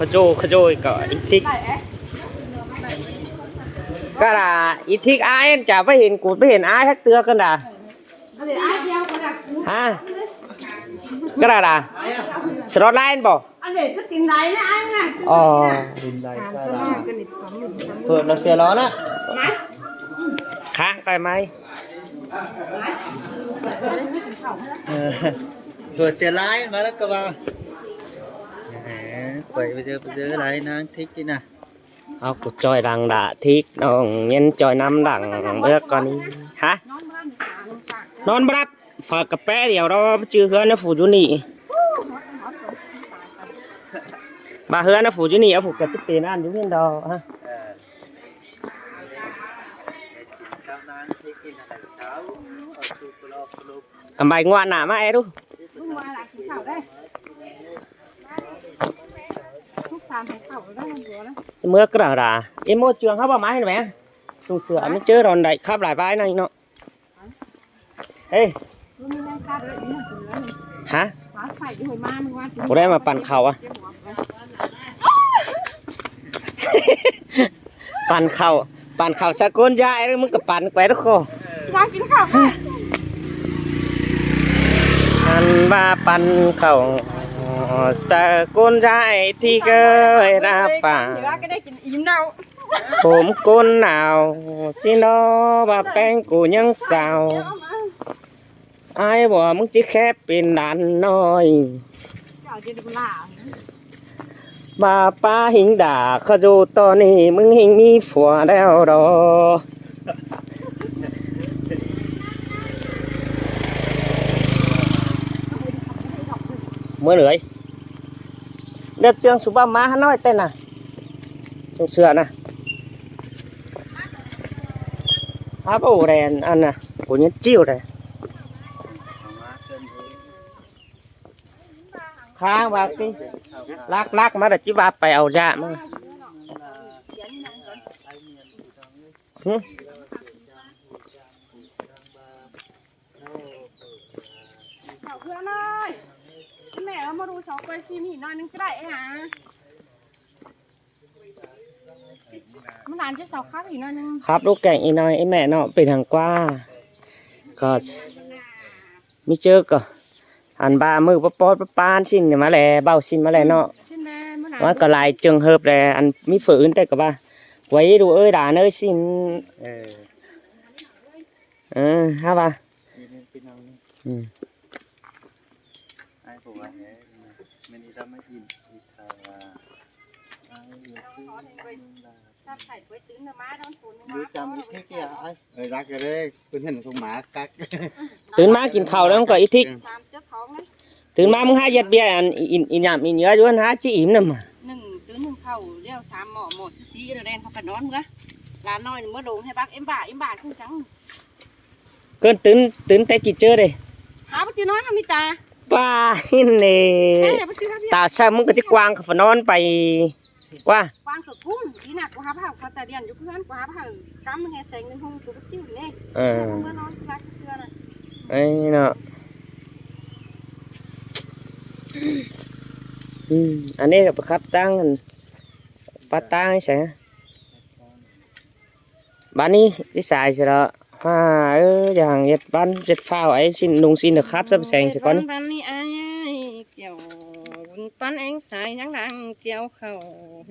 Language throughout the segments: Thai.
khơi có ít thích cái là ít thích ai chả phải hiện cụt phải hiện ai hết tưa cân đà ha cái là slot line bỏ vừa nó xe ló đó kháng cái máy vừa xe lái mà đó các bạn vậy bây giờ lại nó thích cái nào cuộc chơi đằng đã thích nó nhân chơi năm đằng bây con đi hả non bắp phở cà phê điều đó chưa hứa nó phủ chú nị bà hứa nó phủ chú nị ở phủ cà phê tiền ăn giống như đó ha bài ngoan nà mà em đúng mưa cái là em mua trường khắp bao máy này mẹ sung sữa mới chơi đòn đẩy khắp lại vai này nó ê hả ở đây màปั่นเข่าàปั่นเข่าสะก้นยายมึงกับปั่นแกทุกคนอันมาปั่นเข่าสะก้นยายที่เคยรับฟังผมก้นหนาวสิโนบาแป้งกูยังสาวไอ้บ่มึงจะแค่เป็นด่านน้อยบาป้าหิงด่าเขาอยู่ตอนนี้มึงหิงมีผัวแล้วดอเมื่อเหนื่อยเด็กเชียงสุบามาน้อยเต้นน่ะชงเสือน่ะฮาโบแรนอันน่ะกูยังจิ้วเลยค้างว่าที่ลักมาแต่จิบาไปเอายามาเพื่อนเลยแม่เรามาดูเสาไฟซีมหินหน่อยนึงก็ได้ฮะมันหลานจะเสาคับอีกหน่อยนึงครับลูกแก่งอีน้อยไอ้แม่เนาะเป็นทางกว้าก็ไม่เจอก็อันบามือปอดปานชิ้นมาแลเบาชิ้นมาแลเนาะว่าก็ลายtrường hợp làอันมีฝืนแต่ก็ว่าไว้ดูเอ้ยด่าเนื้อชิ้นฮะบ่าไอ้ผมว่าเนี่ยมันนี่ทำไม่กินดูจำอีกทีกี่ไอ้รักกันเลยคุณเห็นของหมากักตื่นมากินข้าวแล้วก็อีทิกตื่นมามึงหาเย็ดเบียร์อันอินยามอินเยอะอยู่นะจีอิ่มน่ะมาตื่นหนึ่งเข่าเรียวสามหมอซีเรนเขากันนอนมึงอะหลานน้อยเมื่อลงให้บักเอ็มบ่าขึ้นจังเกินตื่นแต่กี่เจอเลยหาปัจจุบันทำมิตาป้าหินเลยตาช่างมึงก็จะกวางขับนอนไปว่ากวางกับกุ้งดีนักกูหาผ้าเขาแต่เดียนอยู่เพื่อนกูหาผ้ากำมึงแห่แสงนึงห้องกูจิ้วนี่เมื่อนอนรักเพื่อนไอ้เนาะอันนี้ก็ประคับตั้งปัดตั้งใช่ไหมบ้านนี้ที่สายใช่แล้วอย่างเย็ดบ้านเย็ดฟ้าไอ้ชิ้นนุ่งชิ้นเดือดครับจะแสงใช่ก่อนบ้านนี้ไอ้เกี่ยวปั้นเองสายยังดังเกี่ยวเข่า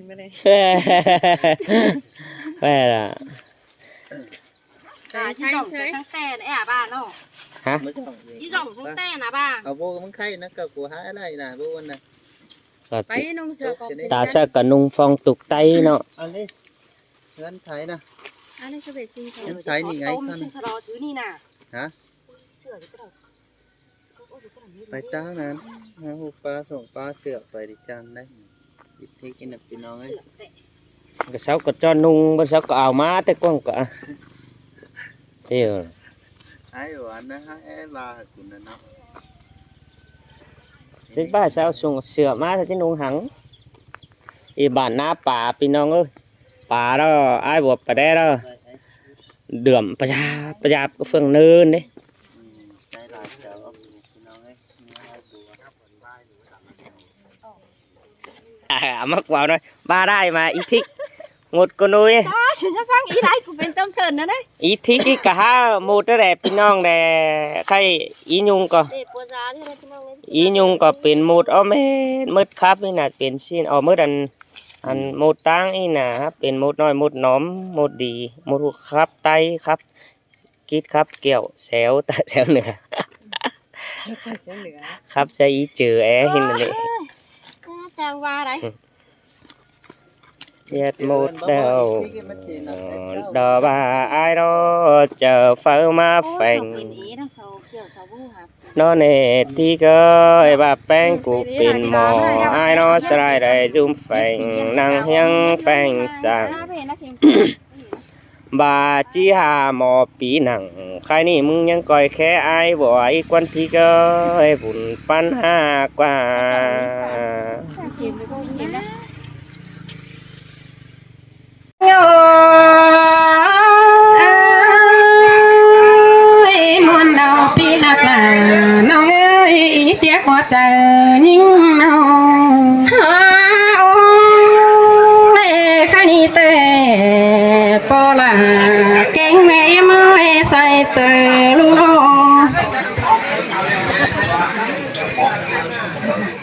ไม่ได้แม่ละใช่ทั้งแต่ไอ้บ้านเนาะฮะที่ส่งทั้งแต่นะบ้าเอาโบมันไข่นะกับกูหาอะไรนะโบวันน่ะไปนุ่งเสื้อกบตาเสื้อกับนุ่งฟองตุกไตเนาะอันนี้เงินไทยนะอันนี้จะเป็นสิ่งที่ไทยนี่ไงท่านสิ่งที่เราถือนี่น่ะฮะไปตั้งนั้นนะหูปลาส่งปลาเสือกไปดิจังได้ดิที่กินน่ะพี่น้องไอ้ก็เช้าก็choนุ่งบ่เช้าก็เอามาแต่กว้างก็เที่ยวไอ้หวานนะฮะไอ้บาคุณนะเนาะที่บ้านเช้าส่งเสือมาที่นุ่งหังอีบ้านหน้าป่าพี่น้องเอ้ยป่าđó ai buộcไปได้đó đườngประหยัดก็เฟื่องเนินđấy มักว่าหน่อยบ้าได้มาอีทิกหมดก็นุ้ย จ้าฉันจะฟังอีไรกูเป็นต้มเถินนะเด้ อีทิกอีกะฮะหมดแต่พี่น้องแต่ใครอียุงก็ เด็กปัวจ้าที่เราพี่น้องเลย อียุงก็เป็นหมดเอาแม่มืดครับนี่น่ะเป็นชิ้นเอามืดอันหมดตั้งอีน่ะครับเป็นหมดน้อยหมดหนอมหมดดีหมดครับไตครับกิดครับเกี่ยวแซวแต่แซวเหนือครับใช้อีเจอแอหินนั่นเลย จางว่าไร เย็ดหมดเดาดอบาไอายรอเจอเฝ้ามาแฝง กินอีทั้งเสาเกี่ยวเสาบูครับ นอนเนที่ก็ไอ้บาแป้งกูเป็นหมอไอ้นอสลายได้จุ่มแฝงนั่งเฮียงแฝงสั่งบาจีหาหมอปีหนังใครนี่มึงยังก่อยแค่ไอ้บ่ไอ้ควันที่ก็ไอ้บุญปัญหากว่า กินไปก็กินนะ มวนดาวปีหักหลาน้องเอ้ยเตี้ยหัวใจยิ่งน้องฮาโอ้ข้านี่เตะปอลาเก่งแม่ไม่ใส่เตะลูก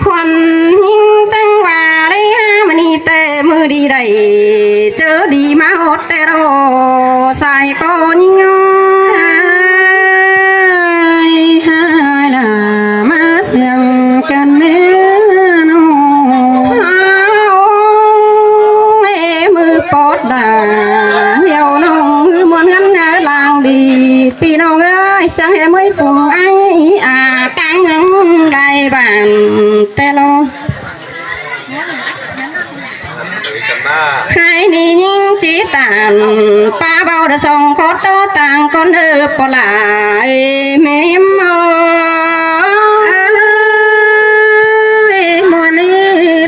คนยิ่งจังว่าได้มันนี่เตะมือดีได้เจอดีมาหดแต่รอใส่ปอยิ่งเสียงกันแม่น้องมือปอดด่าเหี่ยวน้องมวนกันลางดีพี่น้องเอ้ยจังให้ไม่ฝูงไอ้ตั้งเงินได้บ้านแต่ลงใครนี่ยิ่งจีตานป้าเบาจะส่งโคตรต่างคนเออปลาแม่มอ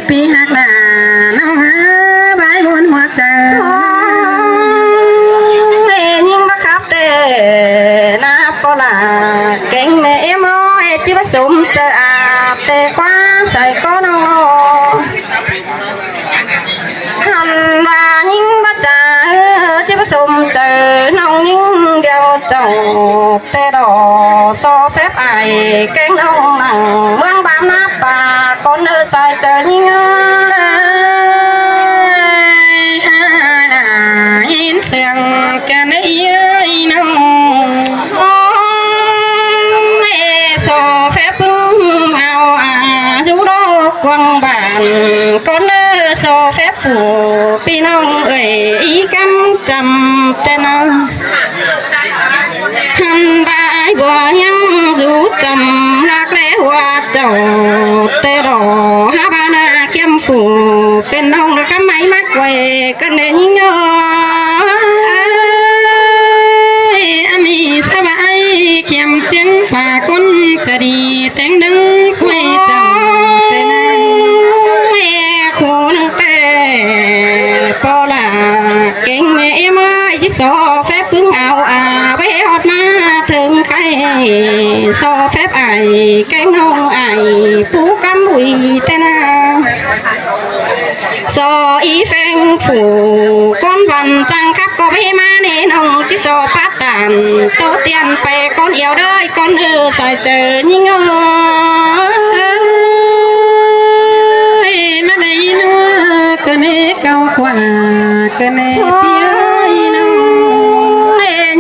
ปีหักหลาน้องหาใบบนหัวใจยิ่งบักคับเตะนาปลาเก่งแม่มอจิบสมเจออาเตะคว้าใส่ก้อนหันว่ายิ่งบัจ่าจิบสมเจอน้องยิ่งเดียวเจ้าเตะดอโซเฟบไอเก่งน้องหนังเมืองบ้านนาป่าคนเออใส่เจอยิ่งเสียงกันไอ้น้องโซเฟบเอาจูโรกวางบ้านคนเออโซเฟบฝูพี่น้องเอ้ยอีกำจำแต่น้องหันบายบัวยังจูจำรักและหัวเจ้าเตะดอฮาบานาเข้มฝูเป็นน้องแล้วก็ไม่มักไว้กันเลยยิ่งสบายเข้มเจียงฝ่าคนจะดีแต่งดึงกล้วยจังแต่นางแม่คนแต่ปอลาเก่งแม่มาที่สอแฟบพึ่งเอาไปหอดมาถึงใครสอแฟบไอแกงน้องไอผู้กำบุยแต่นางสออีแฟงผูก้นวันจังครับก็ไปมาในน้องที่สอพัดตานโตเตียนไปก้นเอียวได้ก้นใส่เจอยิ่งมาในนัวก็เนเก่ากว่าก็เนเปียน้อง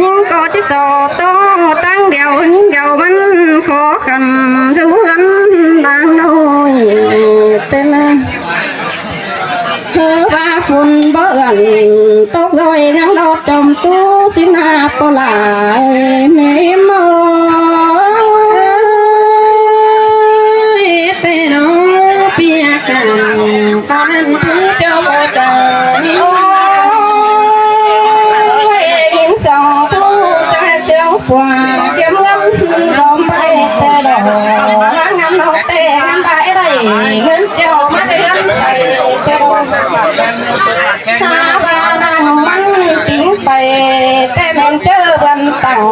ยิ่งก็ที่สอโตตั้งเดียวยิ่งเดียวมันขอขันชวนดังน้อยเต้นว่าฝุ่นเบื่อนตกลอยน้ำดอกจมตู้สินาปลาแม่มอเป็นน้องเปียกันฟันที่เจ้าใจยิงสองผู้ใจเจ้าฝัวเก็บเงินรอมไปแต่ดอกล้างงามเราเตะกันไปได้เงินเจ้ามาได้รับใส่ถ้าบ้านนั่งมันปิ้งไปแต่แม่เจอบันตัง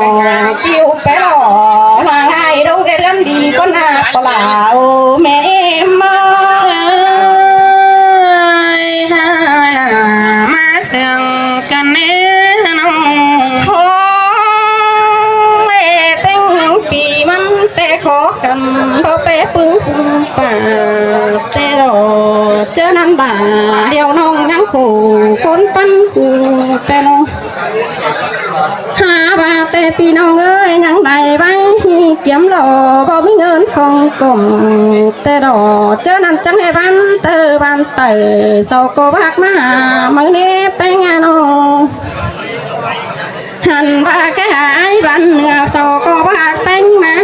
จิ้วไปหล่อมาให้ดูแกเรื่องดีก็น่าเปล่าแม่มา นด่าเดียวน้องยังขู่คนปั้นขู่แต่น้องหาบาแต่พี่น้องเอ้ยยังได้ไว้เกี่ยมหล่อบ่มีเงินของกลมแต่ดอเจอนั้นจังให้บ้านเตอบ้านเตอเศร้าก็บักมามือนี้ไปงานน้องหันบาแค่หายบ้านเหนือเศร้าก็บักเป็นมา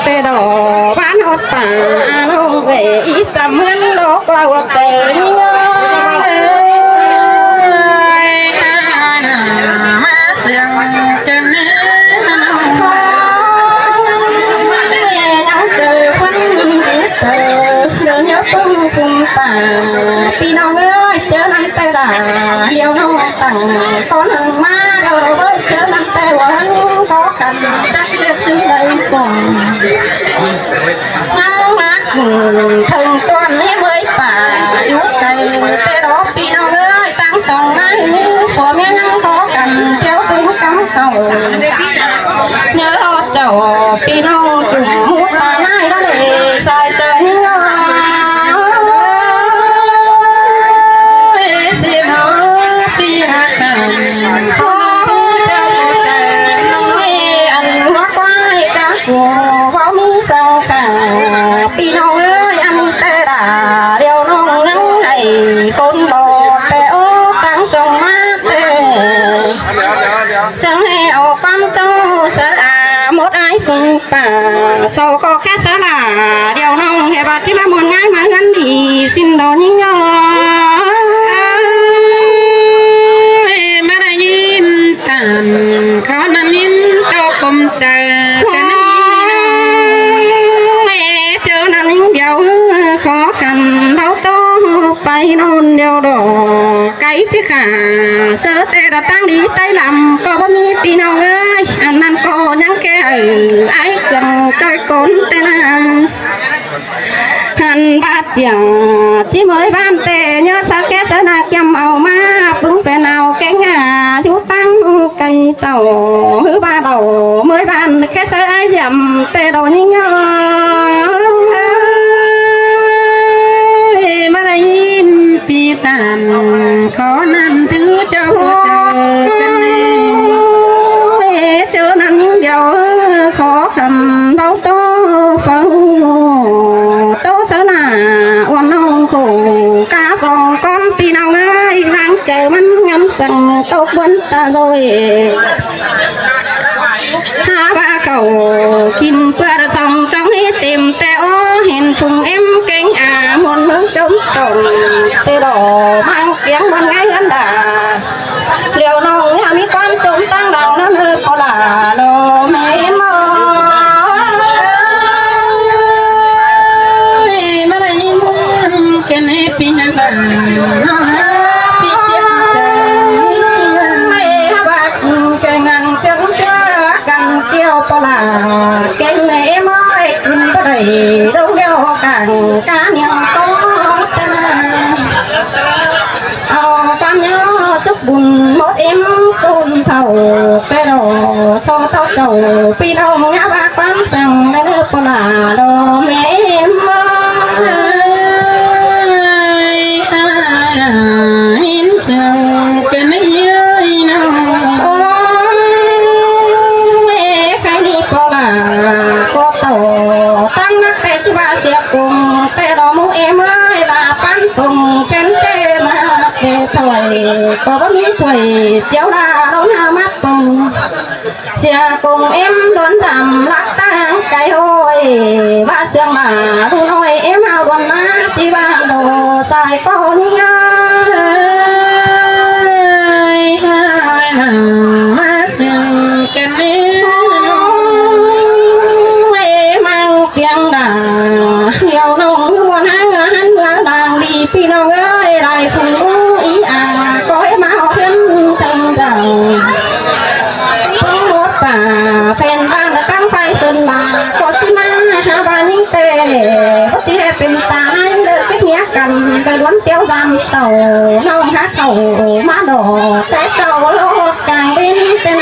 แต่ดอบ้านอดป่าลงเวอีจำเหมือนโลกว่าเจอเงยมาเสียงจนพี่น้องเอ้ยเจอนั้นแต่ด่าเดียวน้องตั้งก็หนึ่งมาเดียวเราเอ้ยเจอนั้นแต่หวังก็กันจักเรียกซื้อได้ก่อนนั่งมักถึงต้นให้เมื่อยป่าจุกใจแต่ดอกพี่น้องเอ้ยตั้งสองไม้ผัวแม่นั่งขอกันเจ้าตึงกำเก่าเนื้อรอเจ้าพี่น้องจุ่มมุดป่าไม้แล้วเลยใส่เจอนี่เงาพี่น้องเอ้ยอันแต่ด่าเดียวน้องนั่งให้คนบอกแต่โอ้ตั้งส่งมาแต่จังให้ออกปั๊มเจ้าเสือหมดไอ้ฝุ่นป่าเศร้าก็แค่เสือเดียวน้องให้บาดที่มาหมุนง่ายมาเงินดีสิ้นดอกยิ่งมาได้ยินกันเขานั้นยินเต้าคมเจอกันเดียวขอกันเราต้องไปนอนเดียวดอกไก่ที่ขาเสือแต่ละตั้งดีใต้ลำก็บ่มีพี่น้องเอ้ยอันนั้นก็ยังแก่ไอ้เกินใจก้นแต่นานหันบาดเจียงที่เมื่อบ้านแต่เนื้อสักแก่เสือนาจำเอามาปึ้งแฟนเอาแกงชูตั้งไก่เต่าหือบาเต่าเมื่อบ้านแค่เสือไอ้จำแต่ดอกยิ่งมาได้ยินปีตันขอนั้นถือเจ้าเจอกันแน่เจอนั้นเดียวขอคำเราโตฟังโตเสนาวันน้องคู่กาสองก้อนปีน้องเอ้ยหลังเจอมันงำสั่งตกบนตาโดยหาว่าเขากินเพื่อส่องจ้องให้เต็มแต่โอ้เห็นชุมเอ็มเก่งมนมือจมตนเตะดอมังเปียงมันง่ายกันด่าเลี้ยวน้องเนี่ยมีความจมตั้งหลังนั่นเลยพอด่าโลไม่มอมาได้ยินกันให้ปีหันด่าปีเปียกใจไม่บักแกงันเจ้าเจ้ากันเกี่ยวปลาแกงไหนไม่กินไปได้ดงเดียวกันกาเนียงโตแต่เอากำยอจุกบุญหมดเอ็มตุนเท่าแต่ดอสองเท่าเจ้าพี่น้องยาบาความสั่งในเรื่องปลาดอแม่มาเห็นสั่งกันเยอะน้องแม่ใครนี่ปลาก็โตตั้งนักแต่ที่ว่าเสียกุมแต่ดอมูเอ็มเลยลาปันตุ่มเจนเจมาเตะถอยก็บ่มีถอยเจ้าลาเราหน้ามัดตุ่มเสียกุมเอ็มโดนทำลักตั้งไก่ห้อยว่าเสียงมาดูน้อยเอ็มเอาวันมาที่บ้านโดสายก้อนเงามาเสียงกันเสียงด่าเหี่ยวน้องหัวหน้าหันเมืองด่างดีพี่น้องเอ้ยลายฝุ่นอีก็ให้มาเอาเพื่อนตึงเก่าพึ่งหมดป่าแฟนบ้านตั้งไฟซึนมาก็ที่มาหาบ้านยิ่งเตะก็ที่ให้เป็นตาเดินคิดเนี้ยกันไปล้วนเตี้ยวดำเต่าน้องฮักเต่ามาดอกแต่เจ้าโลดกลางบินเป็น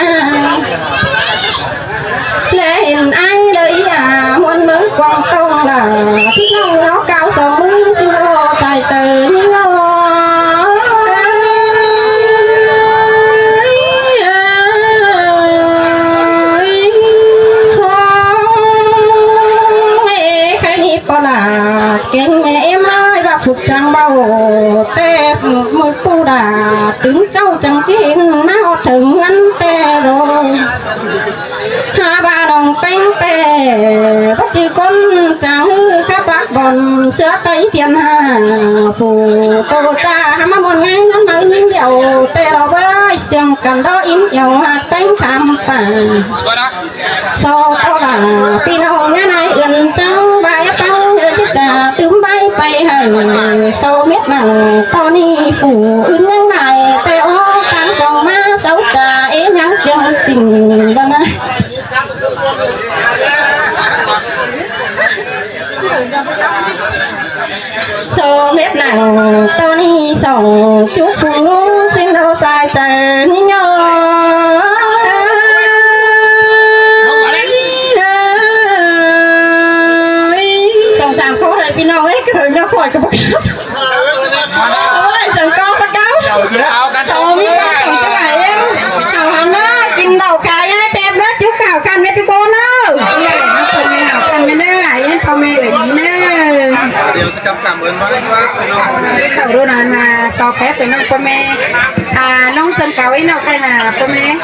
และเห็นไอ้เลยมวนมือกวางตรงด่าที่น้องเงาเก่าสองมือสิโอใส่เจอนี่ tê một phu đà tướng châu chẳng chín nàoถึง ngắn tê rồi hai ba đồng cánh tê bất chỉ con chẳng các bác bọn sữa tây thiên hà phù tô cha mà một ngày nó nói những điều tê đó với xiềng cần đó im nhiều hạt cánh tham phà sau đó là pin hồng ngày này gần trắng bài cao chết trà tướng bay bay hẳn sau biết rằng tao đi phủ ứng những này tê ô can sòng ma xấu trà ý nhắn chân tình vâng ơi số biết rằng tao đi sòng chúc phùng luôn xin đâu sai chẳng nhớ sòng sàm khổ rồi pin đâu ấy rồi nó khỏi cái bọc ôi sòng con bắt cáo sòng biết con cho lại em sòng hắn á chim đầu khai á chém đó chúc hào khăn với chú cô nữa không nghe hào khăn với nữa lại không nghe ở gì nữa điều trong cảm ơn bác đầu đó là so phép với nó con mẹ à long sơn cáo ấy nào khai là con mẹ